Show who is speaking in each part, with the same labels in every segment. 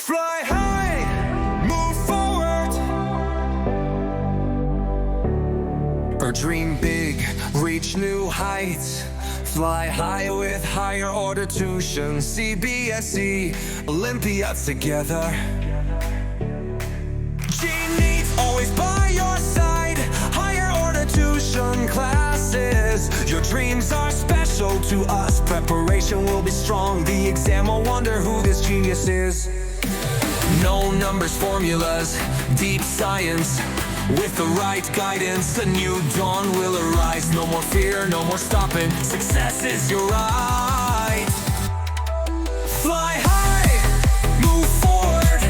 Speaker 1: Fly high, move forward, or dream big, reach new heights. Fly high with higher order tuition. CBSE, Olympia together. Genies always by your side. Higher order tuition classes. Your dreams are special to us. Preparation will be strong. The exam will wonder who this genius is. No numbers, formulas, deep science. With the right guidance, a new dawn will arise. No more fear, no more stopping. Success is your right. Fly high, move forward,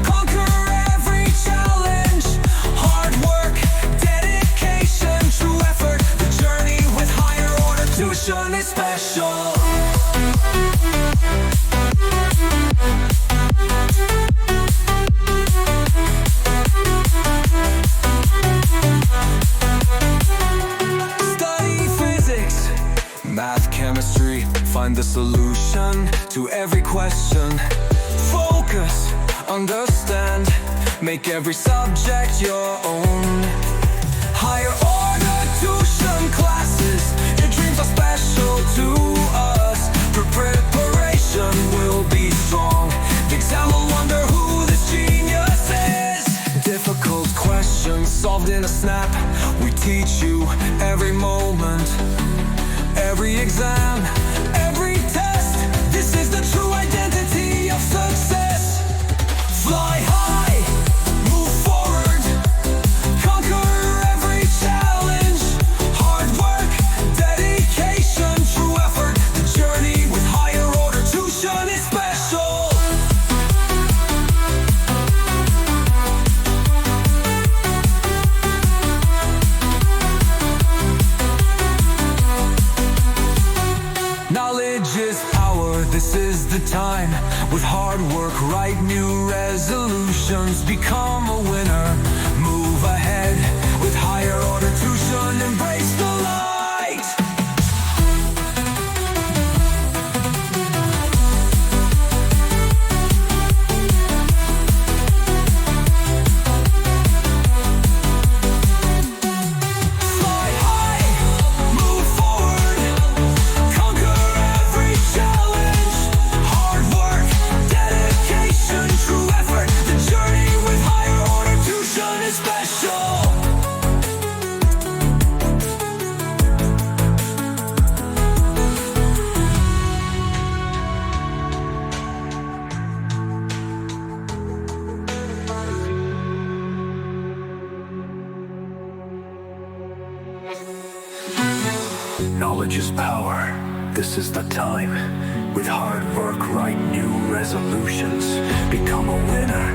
Speaker 1: conquer every challenge. Hard work, dedication, true effort. The journey with higher order tuition is special. Math, chemistry, find the solution to every question. Focus, understand, make every subject your own. Higher order tuition classes, your dreams are special to us. Preparation will be strong. The exam will wonder who this genius is. Difficult questions solved in a snap. We teach you every moment, every exam, every test. This is the true identity of success. Fly high, move forward, conquer every challenge. Hard work, dedication, true effort. The journey with higher order tuition is special. Knowledge is power, this is the time. With hard work, write new resolutions. Become a winner, move ahead. With higher order tuition, embrace the light. Fly high, move forward, conquer every challenge. Hard work, dedication, true effort. The journey with higher order tuition is special.
Speaker 2: Knowledge is power. This is the time. With hard work, write new resolutions. Become a winner.